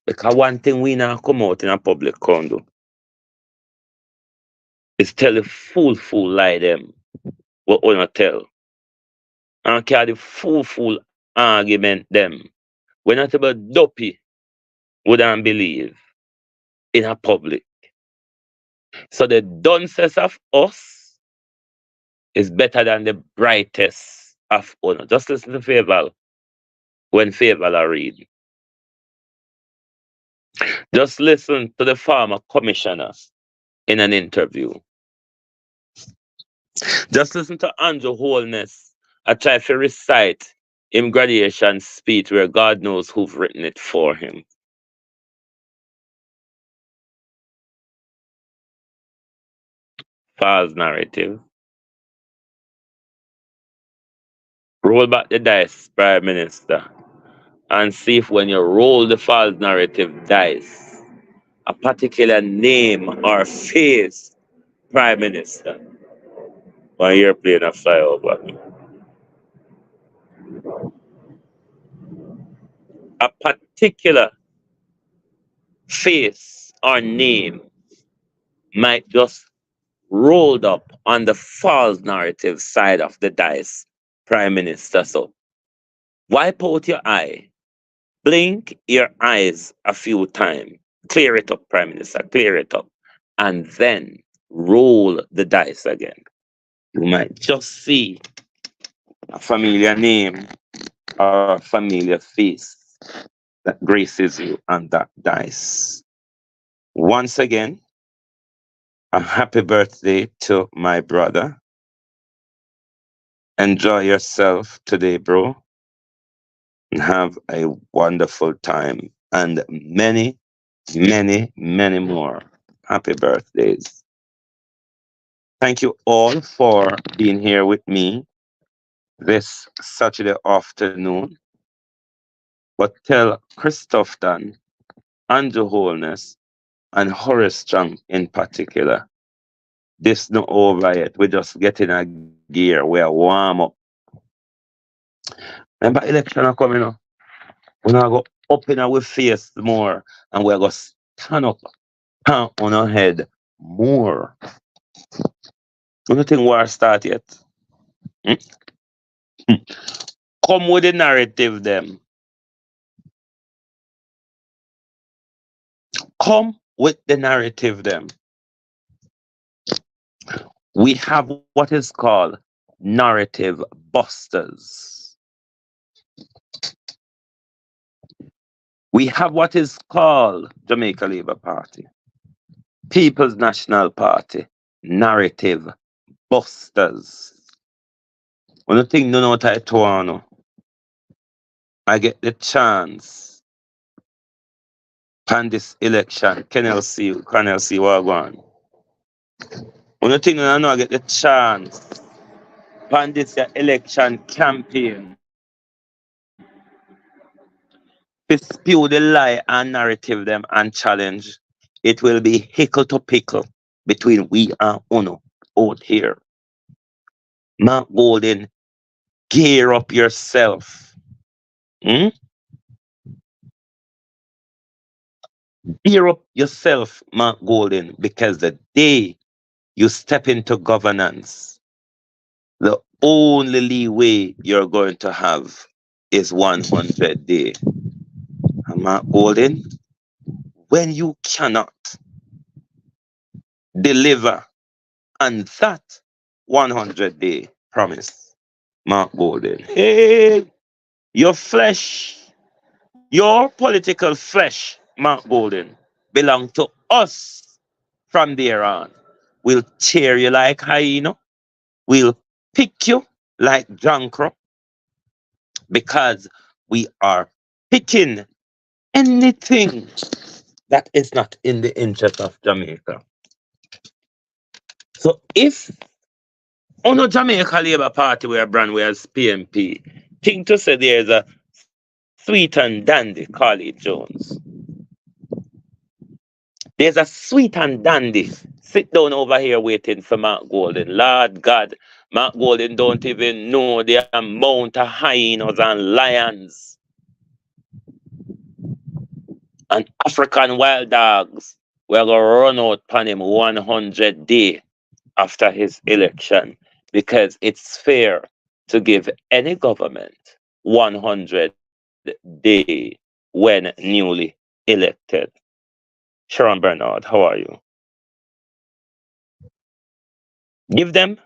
Because one thing we now come out in a public condo is tell the fool lie them what uno tell. And carry the fool argument them. We're not about dopey wouldn't believe in a public. So the dunces of us is better than the brightest of honor. Just listen to Faval when Faval read. Just listen to the former commissioners in an interview. Just listen to Andrew Holness. I try to recite him graduation speech where God knows who've written it for him. False narrative. Roll back the dice, Prime Minister, and see if when you roll the false narrative dice, a particular name or face, Prime Minister, when you're playing a fly over. A particular face or name might just rolled up on the false narrative side of the dice, Prime Minister. So wipe out your eye, blink your eyes a few times, clear it up, Prime Minister, clear it up, and then roll the dice again. You might just see a familiar name or a familiar face that graces you on that dice. Once again, A happy birthday to my brother. Enjoy yourself today, bro, and have a wonderful time. And many, many, many more happy birthdays. Thank you all for being here with me this Saturday afternoon. But tell Chris Tufton, Andrew Holness, and Horace Strong in particular, this not over yet. We're just getting a gear. We are warm up. Remember election are coming up. We're gonna go up in our face more and we're gonna stand up on our head more. You don't think war start yet? Hmm? Come with the narrative them. Come with the narrative them. We have what is called narrative busters. We have what is called Jamaica Labour Party, People's National Party, narrative busters. When you think no no Taituano, I get the chance on this election. Can you see what going? When you think no no I get the chance on this election campaign to spew the lie and narrative them and challenge, it will be hickle to pickle between we and Uno out here. Mark Golden, gear up yourself. Hmm? Gear up yourself, Mark Golden, because the day you step into governance, the only leeway you're going to have is 100 days. And Mark Golden, when you cannot deliver on that 100-day promise, Mark Golden, hey, your flesh, your political flesh, Mark Golden, belong to us from there on. We'll tear you like hyena. We'll pick you like Jankro because we are picking anything that is not in the interest of Jamaica. So if on a Jamaica Labour Party where brand as PMP, think to say there's a sweet and dandy Carly Jones. There's a sweet and dandy sit down over here waiting for Mark Golden. Lord God, Mark Golden don't even know the amount of hyenas and lions and African wild dogs we're going to run out on him 100 days after his election because it's fair to give any government 100 days when newly elected. Sharon Bernard, how are you? Give them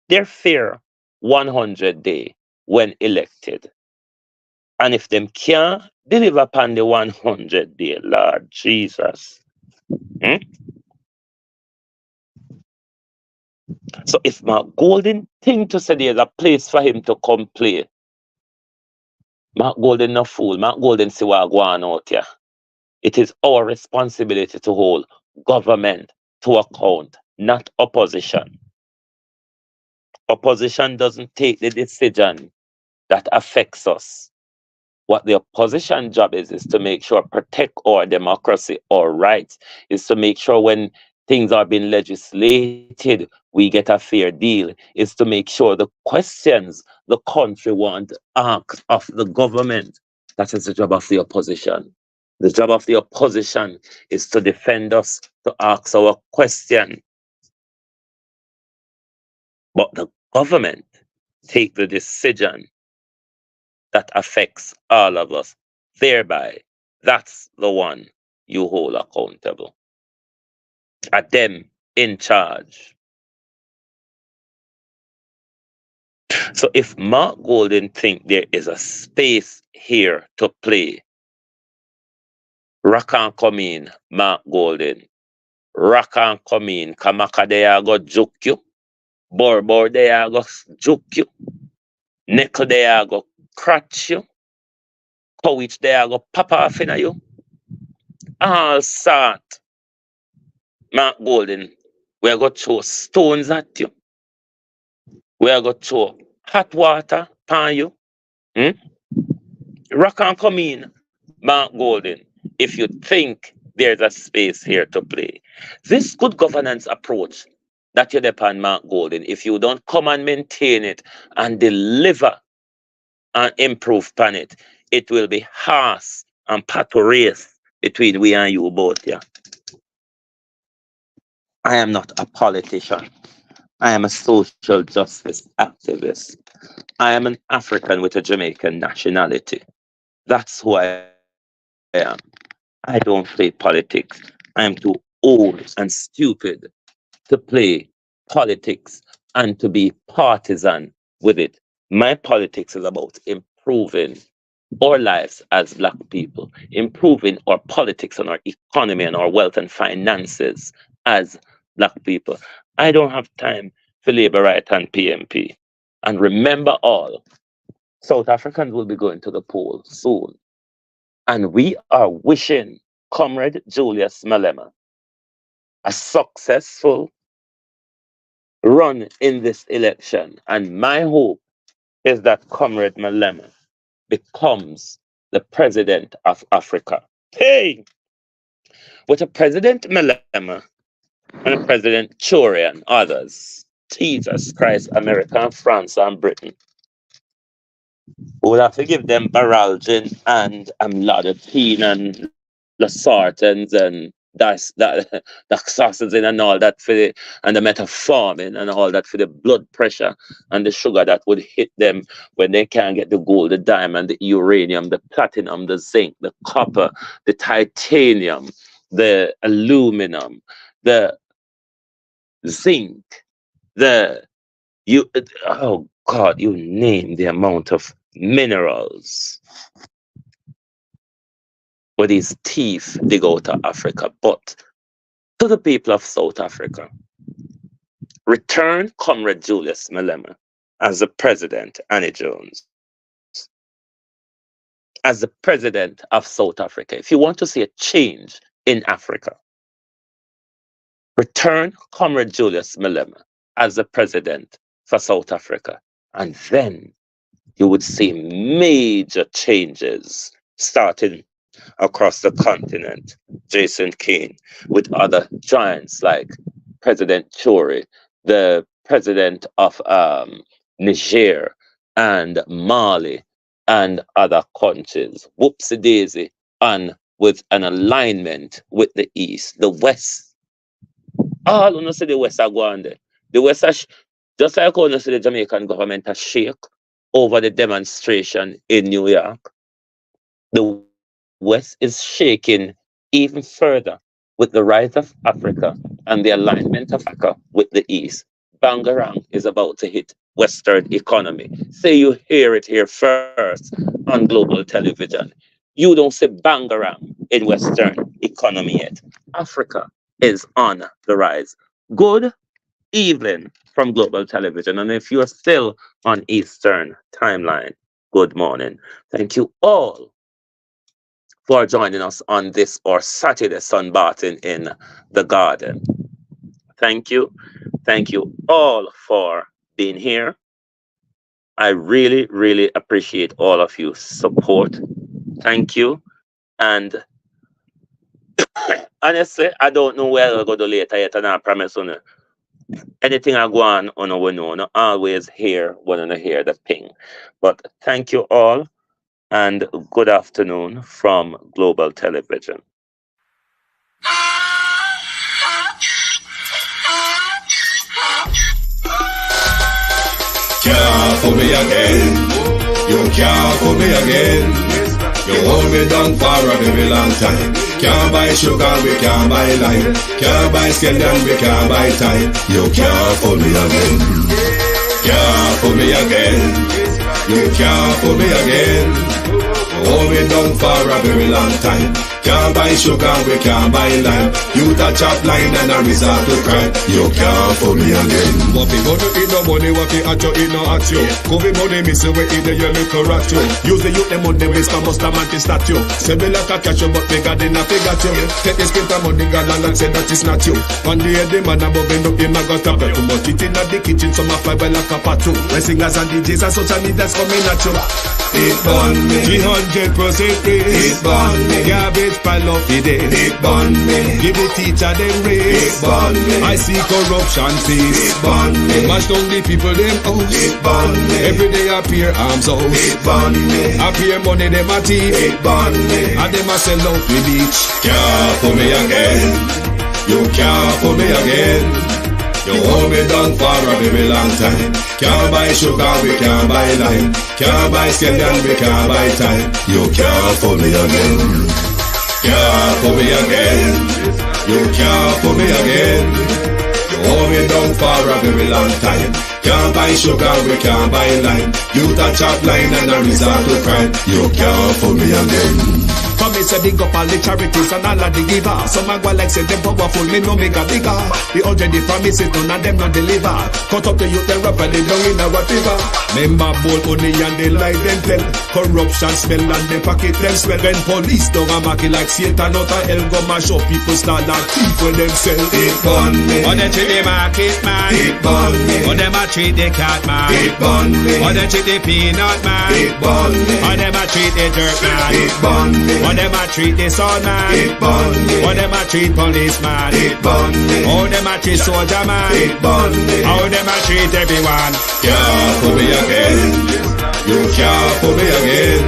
their fair 100 days when elected. And if them can't deliver upon the 100 day, Lord Jesus. Hmm? So if my golden thing to say there's a place for him to come play, Mark Golden no fool. Mark Golden see what going out here. It is our responsibility to hold government to account, not opposition. Opposition doesn't take the decision that affects us. What the opposition job is to make sure protect our democracy, our rights, is to make sure when things are being legislated, we get a fair deal, is to make sure the questions the country want ask of the government. That is the job of the opposition. The job of the opposition is to defend us, to ask our question. But the government take the decision that affects all of us. Thereby, that's the one you hold accountable. At them in charge. So if Mark Golden think there is a space here to play, Rock and come in, Mark Golden. rock and come in. Kamaka there go juke you. Bor there go juke you. Nickel there go crutch you. Coach there go pop off in you. All sort. Mark Golden, we are going to throw stones at you. We are going to throw hot water upon you. Rock and come in, Mark Golden, if you think there's a space here to play. This good governance approach that you're upon, Mark Golden, if you don't come and maintain it and deliver and improve upon it, it will be harsh and pato race between we and you both here. I am not a politician. I am a social justice activist. I am an African with a Jamaican nationality. That's who I am. I don't play politics. I am too old and stupid to play politics and to be partisan with it. My politics is about improving our lives as Black people, improving our politics and our economy and our wealth and finances as Black people. I don't have time for Labour Right and PMP. And remember all, South Africans will be going to the polls soon. And we are wishing Comrade Julius Malema a successful run in this election. And my hope is that Comrade Malema becomes the president of Africa. Hey! With a President Malema and a President Chore and others, Jesus Christ, America, France, and Britain, we would have to give them Baralgin and Amlodipine and Losartans and Daxoxazine and all that for the, and the metformin and all that for the blood pressure and the sugar that would hit them when they can't get the gold, the diamond, the uranium, the platinum, the zinc, the copper, the titanium, the aluminum, the zinc, oh God, you name the amount of minerals where these thieves dig out of Africa. But to the people of South Africa, return Comrade Julius Malema as the president, Annie Jones, as the president of South Africa. If you want to see a change in Africa, return Comrade Julius Malema as the president for South Africa. And then you would see major changes starting across the continent. Jason Kane, with other giants like President Chore, the president of Niger and Mali and other countries. Whoopsie daisy, and with an alignment with the East, the West. All you know, say the West are going there. The West are just like how you see the Jamaican government has shake over the demonstration in New York. The West is shaking even further with the rise of Africa and the alignment of Africa with the East. Bangarang is about to hit Western economy. Say you hear it here first on global television. You don't see Bangarang in Western economy yet. Africa is on the rise. Good evening from global television. And if you're still on Eastern timeline, good morning. Thank you all for joining us on this or Saturday sunbathing in the garden. Thank you. Thank you all for being here. I really, really appreciate all of you support. Thank you. And honestly, I don't know where I'll go to later yet, and I promise you, anything I go on we know, not always hear when I hear the ping. But thank you all, and good afternoon from Global Television. Can't fool me again. You can't fool me again. You hold me down for a very long time. Can't buy sugar, we can't buy life. Can't buy scallion, we can't buy time. You can't fool me again. Can't fool me again. You can't fool me again. You hold me down for a very long time. Can't buy sugar, we can't buy lime. You that chop line and a resort to cry. You can't fool me again. What we gonna eat no money, what we at you, eat no at you. Covid money, miss we eat the your little rat you. Use the youth, them money, waste a must a man to start you. Say me like a cash you, but bigger than a figure you. Take the spin of money, girl, and say that it's not you. On the head, the man above him, look him, I got a bet too much. It in the kitchen, some a fly by like a patu. When singers and DJs and social media's coming at you. It burn me 300% raise. It burn me Garbage pile up the day. It burn me Give the teacher them It raise. burn me I see corruption face. It burn me Mash down the people them house. It burn me Every day appear arms out. It burn me Appear money them a thief. It burn me And them a sell out with each. Can't fool me again. You can't fool me again. You hold me down for a very long time. Can't buy sugar, we can't buy lime. Can't buy scallion, we can't buy time. You can't fool me again. Can't fool me again. You can't fool me again. You hold me down for a very long time. Can't buy sugar, we can't buy lime. You that chop line and a resort to crime. You can't fool me again. Come me say big up all the charities and all of the giver. Some a go like say them powerful, me no make a bigger. The already promises, none of them not deliver. Cut up the youth, them rap and they down in our river. Member bold money and they lie them tell. Corruption smell and they pocket them swell. When police don't a market like Satan out of hell, go mash up people start like thief when them sell. It burn me Or they treat the market man. It burn me Or them a treat the cat man. It burn me Or they treat the peanut man. It burn me Or them a treat the dirt man. It burn me Or them a treat the son man. It burn me Or them a treat policeman. It burn me How them a treat soldier man. It burn me How them a treat everyone. Can't fool me again. You can't fool me again.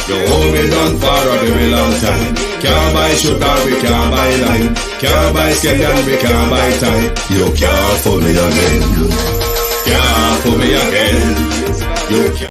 You hold me down for a very long time. Can't buy sugar, we can't buy lime. Can't buy scallion, we can't buy time. You can't fool me again. Can't fool me again. You can't